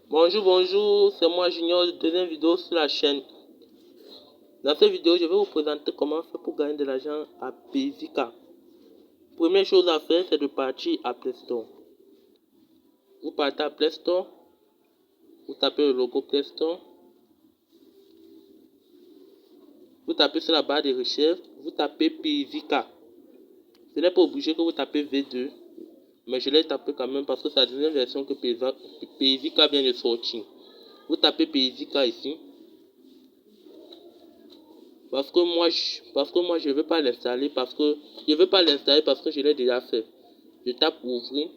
Bonjour, c'est moi Junior, deuxième vidéo sur la chaîne. Dans cette vidéo, je vais vous présenter comment faire pour gagner de l'argent à Payvica. Première chose à faire, c'est de partir à Play Store. Vous partez à Play Store, vous tapez le logo Play Store, vous tapez sur la barre de recherche, vous tapez Payvica. Ce n'est pas obligé que vous tapez V2, mais je l'ai tapé quand même parce que c'est la deuxième version que Payvica vient de sortir. Vous tapez Payvica ici. Parce que moi je ne veux pas l'installer parce que je l'ai déjà fait. Je tape ouvrir.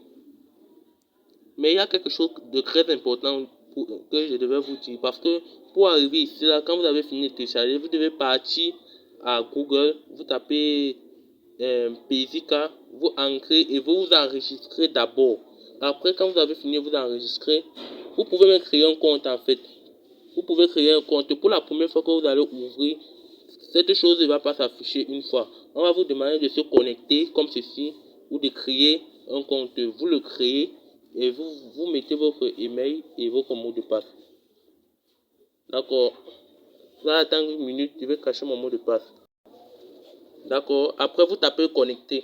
Mais il y a quelque chose de très important que je devais vous dire. Parce que pour arriver ici, là, quand vous avez fini de télécharger, vous devez partir à Google, vous tapez Payvica, vous ancrez et vous vous enregistrez d'abord. Après, quand vous avez fini de vous enregistrer, vous pouvez même créer un compte en fait. Vous pouvez créer un compte. Pour la première fois que vous allez ouvrir, cette chose ne va pas s'afficher une fois. On va vous demander de se connecter comme ceci ou de créer un compte. Vous le créez et vous mettez votre email et votre mot de passe. D'accord. Vous allez attendre une minute, je vais cacher mon mot de passe. D'accord. Après, vous tapez connecter.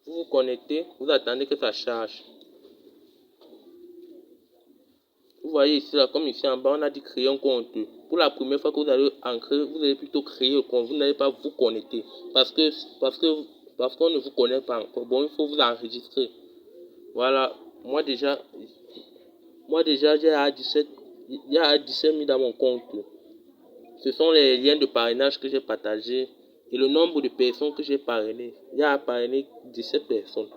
Vous vous connectez, vous attendez que ça charge. Vous voyez ici, là, comme ici en bas, on a dit créer un compte. Pour la première fois que vous allez ancrer, vous allez plutôt créer un compte. Vous n'allez pas vous connecter. Parce qu'on ne vous connaît pas encore. Bon, il faut vous enregistrer. Voilà. Moi déjà j'ai à 17, il y a 17 000 dans mon compte. Ce sont les liens de parrainage que j'ai partagés et le nombre de personnes que j'ai parrainées. Il y a parrainé 17 personnes.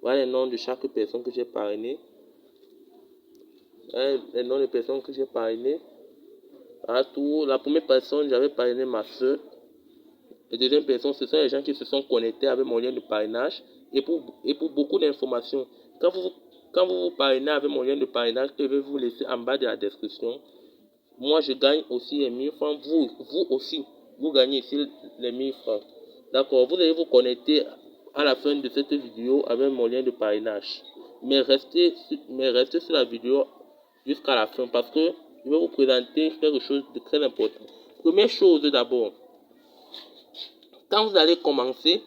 Voilà les noms de chaque personne que j'ai parrainé. Les noms des personnes que j'ai parrainées. À tout, la première personne, j'avais parrainé ma soeur. La deuxième personne, ce sont les gens qui se sont connectés avec mon lien de parrainage. Et pour beaucoup d'informations, quand vous parrainez avec mon lien de parrainage, que je vais vous laisser en bas de la description, moi je gagne aussi les 1000 francs. Vous aussi, vous gagnez ici les 1000 francs. D'accord, vous allez vous connecter à la fin de cette vidéo avec mon lien de parrainage. Mais restez sur la vidéo jusqu'à la fin parce que je vais vous présenter quelque chose de très important. Première chose d'abord, quand vous allez commencer,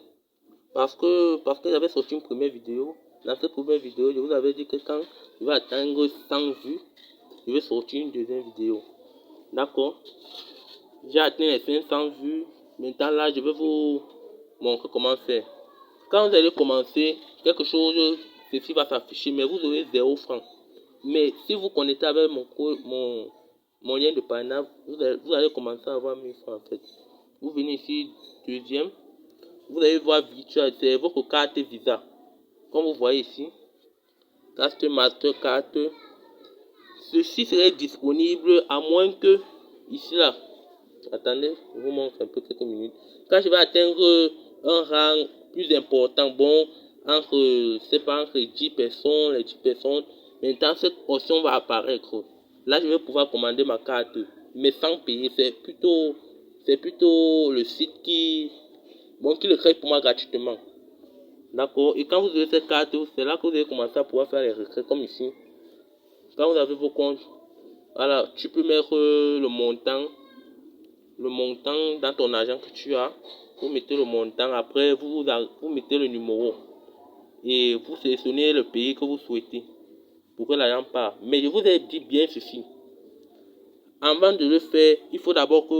parce que j'avais sorti une première vidéo, dans cette première vidéo, je vous avais dit que quand je vais atteindre 100 vues, je vais sortir une deuxième vidéo. D'accord? J'ai atteint les 500 vues. Maintenant là, je vais vous montrer comment faire. Quand vous allez commencer, quelque chose, ceci va s'afficher, mais vous aurez 0 francs. Mais si vous connectez avec mon lien de parrainage, vous allez commencer à avoir 1000 francs en fait. Vous venez ici, deuxième. Vous allez voir virtual, c'est votre carte Visa. Comme vous voyez ici, carte Mastercard. Ceci serait disponible à moins que, ici là, attendez, je vous montre un peu quelques minutes. Quand je vais atteindre un rang plus important, bon, entre 10 personnes, les 10 personnes, maintenant cette option va apparaître. Là, je vais pouvoir commander ma carte, mais sans payer. C'est plutôt le site qui le crée pour moi gratuitement. D'accord? Et quand vous avez cette carte, c'est là que vous allez commencer à pouvoir faire les retraits comme ici. Quand vous avez vos comptes, voilà, tu peux mettre le montant dans ton argent que tu as. Vous mettez le montant, après vous mettez le numéro et vous sélectionnez le pays que vous souhaitez pour que l'argent parte. Mais je vous ai dit bien ceci. Avant de le faire, il faut d'abord que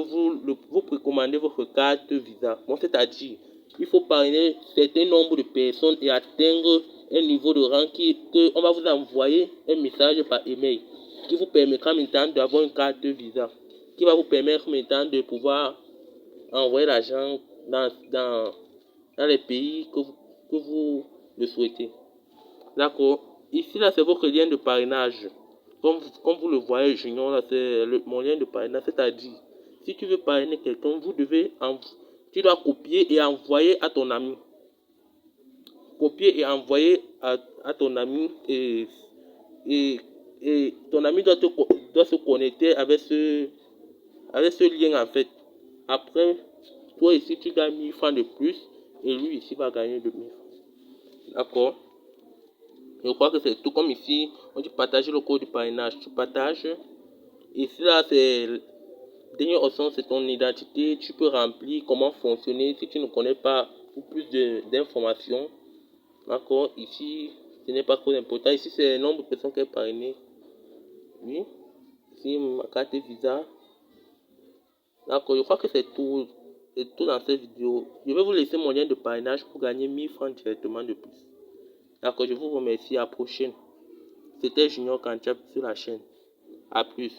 vous précommandez votre carte Visa. Bon, c'est-à-dire, il faut parrainer un certain nombre de personnes et atteindre un niveau de rang on va vous envoyer un message par email qui vous permettra maintenant d'avoir une carte Visa, qui va vous permettre maintenant de pouvoir envoyer l'argent dans les pays que vous le souhaitez. D'accord. Ici, là, c'est votre lien de parrainage. Comme vous le voyez, Junior, là, c'est mon lien de parrainage. C'est-à-dire, si tu veux parrainer quelqu'un, tu dois copier et envoyer à ton ami. Copier et envoyer à ton ami et ton ami doit se connecter avec ce lien en fait. Après, toi ici, tu gagnes 1000 francs de plus et lui ici va gagner 2000 francs. D'accord? Je crois que c'est tout comme ici. On dit partager le code du parrainage. Tu partages. Ici, là, c'est... Dernière option, c'est ton identité. Tu peux remplir comment fonctionner si tu ne connais pas pour plus d'informations. D'accord. Ici, ce n'est pas trop important. Ici, c'est le nombre de personnes qui est parrainé. Oui. Ici, ma carte Visa. D'accord. Je crois que c'est tout. C'est tout dans cette vidéo. Je vais vous laisser mon lien de parrainage pour gagner 1000 francs directement de plus. D'accord. Je vous remercie. À la prochaine. C'était Junior Kanchap sur la chaîne. A plus.